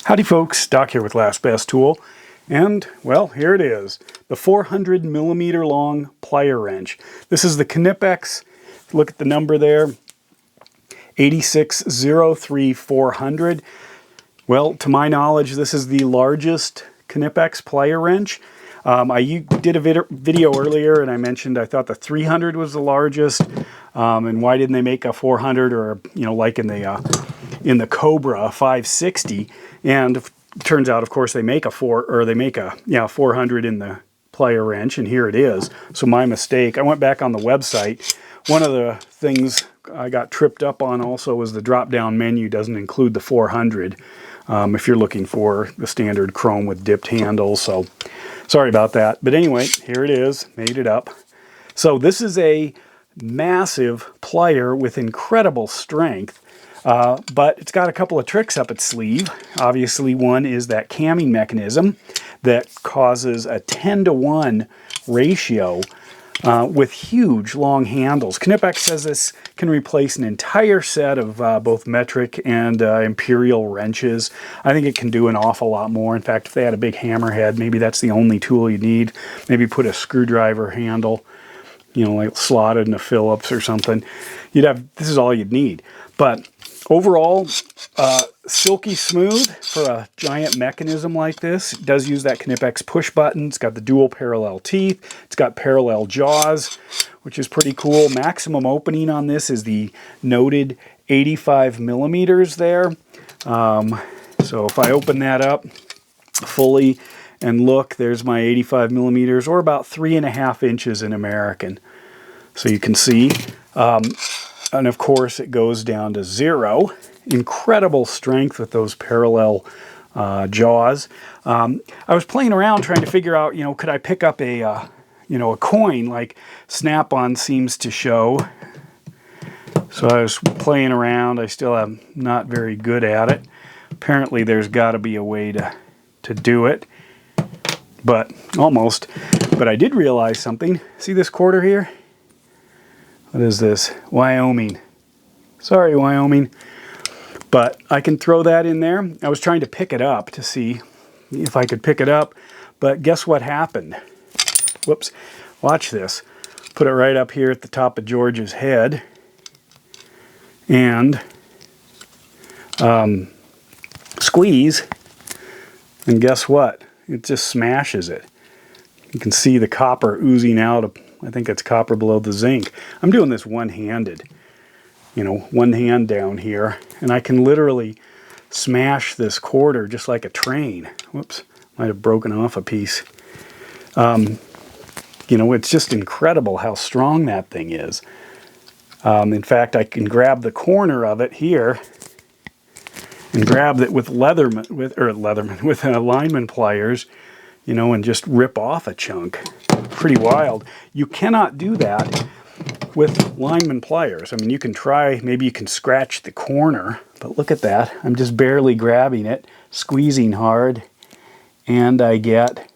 Howdy folks, Doc here with Last Best Tool, and well, here it is, the 400 millimeter long plier wrench. This is the Knipex. Look at the number there, 8603400. Well, to my knowledge, this is the largest Knipex plier wrench. I did a video earlier and I mentioned I thought the 300 was the largest, and why didn't they make a 400 or, like in the Cobra 560, and it turns out, of course, they make a 400 in the plier wrench, and here it is. So my mistake. I went back on the website. One of the things I got tripped up on also was the drop-down menu doesn't include the 400 if you're looking for the standard chrome with dipped handles. So sorry about that. But anyway, here it is. Made it up. So this is a massive plier with incredible strength. But it's got a couple of tricks up its sleeve. Obviously, one is that camming mechanism that causes a 10-to-1 ratio with huge long handles. Knipex says this can replace an entire set of both metric and imperial wrenches. I think it can do an awful lot more. In fact, if they had a big hammerhead, maybe that's the only tool you need. Maybe put a screwdriver handle, like slotted in a Phillips or something. This is all you'd need. But overall, silky smooth for a giant mechanism like this. It does use that Knipex push button. It's got the dual parallel teeth. It's got parallel jaws, which is pretty cool. Maximum opening on this is the noted 85 millimeters there. So if I open that up fully and look, there's my 85 millimeters, or about 3.5 inches in American. So you can see. And of course, it goes down to 0. Incredible strength with those parallel jaws. I was playing around trying to figure out, could I pick up a coin like Snap-on seems to show. So I was playing around. I still am not very good at it. Apparently, there's got to be a way to do it, but almost. But I did realize something. See this quarter here? What is this? Wyoming. Sorry, Wyoming. But I can throw that in there. I was trying to pick it up to see if I could pick it up, but guess what happened? Whoops. Watch this. Put it right up here at the top of George's head. And squeeze. And guess what? It just smashes it. You can see the copper oozing out of, I think it's copper below the zinc. I'm doing this one-handed, one hand down here, and I can literally smash this quarter just like a train. Whoops, might have broken off a piece. It's just incredible how strong that thing is. In fact, I can grab the corner of it here and grab it with lineman pliers, and just rip off a chunk. Pretty wild. You cannot do that with lineman pliers. I mean, you can try, maybe you can scratch the corner, but look at that. I'm just barely grabbing it, squeezing hard, and I get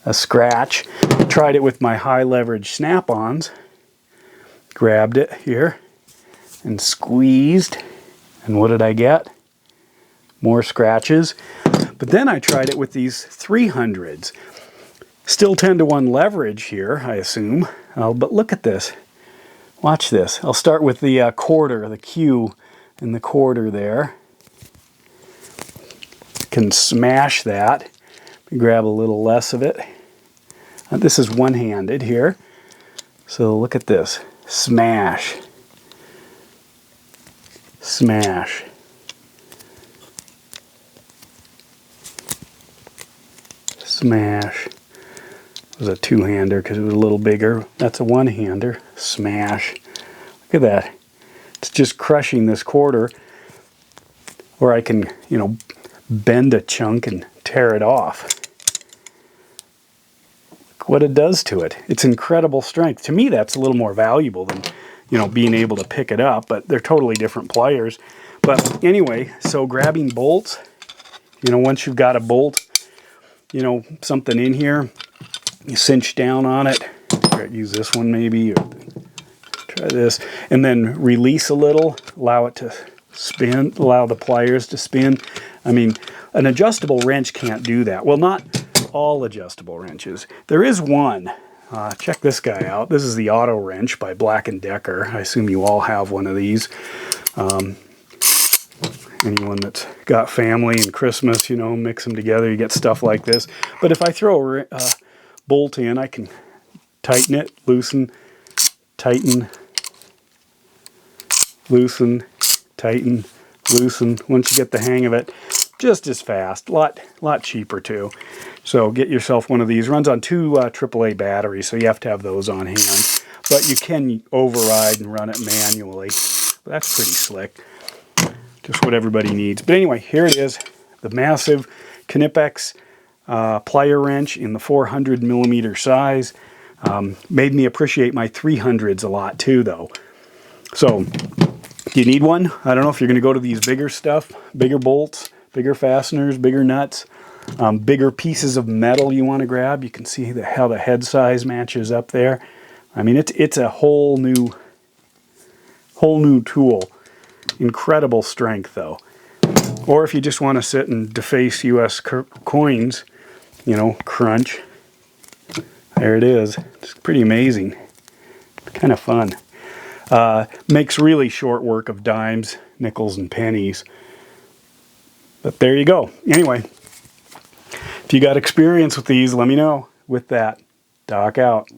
a scratch. Tried it with my high leverage Snap-ons. Grabbed it here and squeezed, and what did I get? More scratches. But then I tried it with these 300s. Still 10-to-1 leverage here, I assume. But look at this. Watch this. I'll start with the quarter, the Q in the quarter there. Can smash that. Grab a little less of it. This is one-handed here. So look at this. Smash. Smash. Smash. It was a two-hander because it was a little bigger. That's a one-hander. Smash. Look at that. It's just crushing this quarter. Or I can, bend a chunk and tear it off. Look what it does to it. It's incredible strength. To me, that's a little more valuable than, being able to pick it up. But they're totally different pliers. But anyway, so grabbing bolts, once you've got a bolt, something in here, you cinch down on it. Use this one maybe, or try this, and then release a little, allow it to spin, allow the pliers to spin. I mean, an adjustable wrench can't do that. Well, not all adjustable wrenches. There is one. Check this guy out. This is the Auto Wrench by Black & Decker. I assume you all have one of these. Anyone that's got family and Christmas, you know, mix them together, you get stuff like this. But if I throw a bolt in, I can tighten it, loosen, tighten, loosen, tighten, loosen. Once you get the hang of it, just as fast, lot cheaper too. So get yourself one of these. Runs on 2 AAA batteries, so you have to have those on hand. But you can override and run it manually. But that's pretty slick. Just what everybody needs. But anyway, here it is, the massive Knipex plier wrench in the 400 millimeter size. Made me appreciate my 300s a lot too, though. So, do you need one? I don't know if you're going to go to these bigger stuff, bigger bolts, bigger fasteners, bigger nuts, bigger pieces of metal you want to grab. You can see how the head size matches up there. I mean, it's a whole new tool. Incredible strength, though. Or if you just want to sit and deface US coins, you know, crunch. There it is. It's pretty amazing. Kind of fun. Makes really short work of dimes, nickels, and pennies. But there you go. Anyway, if you got experience with these, let me know. With that, Doc out.